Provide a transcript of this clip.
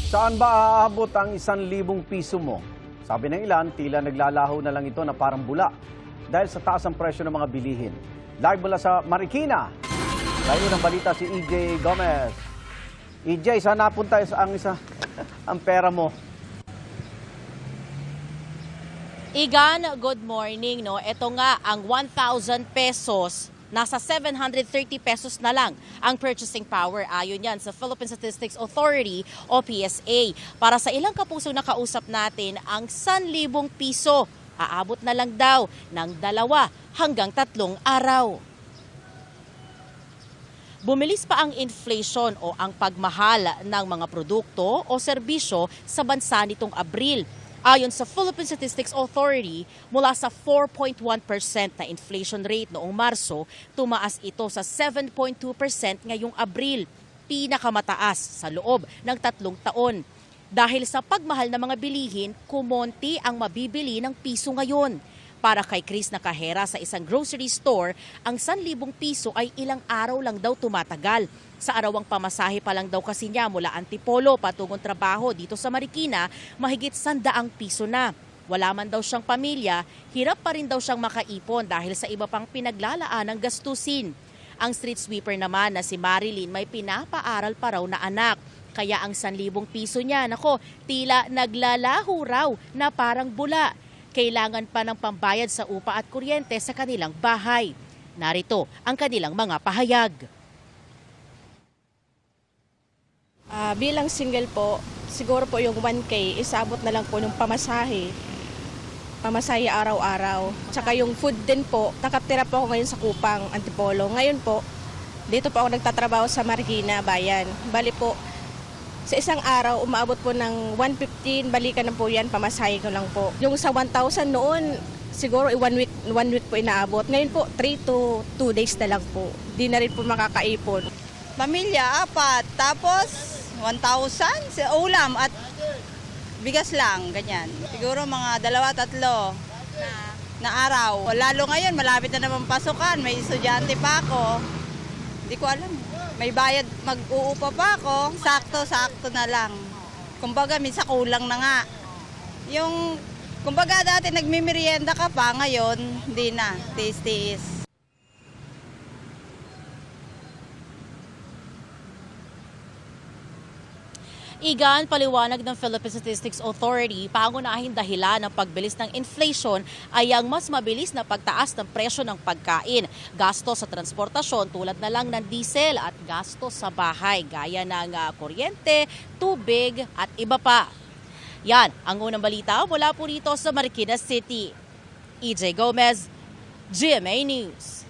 Saan ba aabot ang 1,000 piso mo? Sabi ng ilan, tila naglalaho na lang ito na parang bula dahil sa taas ang presyo ng mga bilihin. Live mula sa Marikina, tayo ng balita si EJ Gomez. EJ, saan napunta ang pera mo? Igan, good morning. Ito nga ang 1,000 pesos. Nasa 730 pesos na lang ang purchasing power ayon yan sa Philippine Statistics Authority o PSA. Para sa ilang kapusong nakausap natin, ang 1,000 piso aabot na lang daw ng 2 hanggang 3 araw. Bumilis pa ang inflation o ang pagmahal ng mga produkto o serbisyo sa bansa nitong Abril. Ayon sa Philippine Statistics Authority, mula sa 4.1% na inflation rate noong Marso, tumaas ito sa 7.2% ngayong Abril, pinakamataas sa loob ng 3 taon. Dahil sa pagmahal ng mga bilihin, kumonti ang mabibili ng piso ngayon. Para kay Chris na kahera sa isang grocery store, ang 1,000 piso ay ilang araw lang daw tumatagal. Sa arawang pamasahe pa lang daw kasi niya mula Antipolo patungong trabaho dito sa Marikina, mahigit 100 piso na. Wala man daw siyang pamilya, hirap pa rin daw siyang makaipon dahil sa iba pang pinaglalaan ng gastusin. Ang street sweeper naman na si Marilyn may pinapaaral pa raw na anak. Kaya ang 1,000 piso niya, tila naglalaho raw na parang bula. Kailangan pa ng pambayad sa upa at kuryente sa kanilang bahay. Narito ang kanilang mga pahayag. Bilang single po, siguro po yung 1K, isabot na lang po ng pamasahe araw-araw. Tsaka yung food din po, nakatira po ako ngayon sa Kupang, Antipolo. Ngayon po, dito po ako nagtatrabaho sa Marikina, Bayan. Bali po, sa isang araw, umaabot po ng 115, balikan na po yan, pamasahe ko lang po. Yung sa 1,000 noon, siguro 1 week po inaabot. Ngayon po, 3 to 2 days na lang po. Di na rin po makakaipon. Pamilya, 4. Tapos, 1,000 sa ulam at bigas lang, ganyan. Siguro mga 2-3 na araw. Lalo ngayon, malapit na naman pasukan. May estudyante pa ako. Hindi ko alam. May bayad, mag-uupa pa ako. Sakto-sakto na lang. Kumbaga, minsan kulang na nga. Kumbaga dati nagmimerienda ka pa, ngayon, hindi na. Tiis-tiis. Igan, paliwanag ng Philippine Statistics Authority, pangunahing dahilan ng pagbilis ng inflation ay ang mas mabilis na pagtaas ng presyo ng pagkain, gasto sa transportasyon tulad na lang ng diesel at gasto sa bahay gaya ng kuryente, tubig at iba pa. Yan ang unang balita mula po rito sa Marikina City. EJ Gomez, GMA News.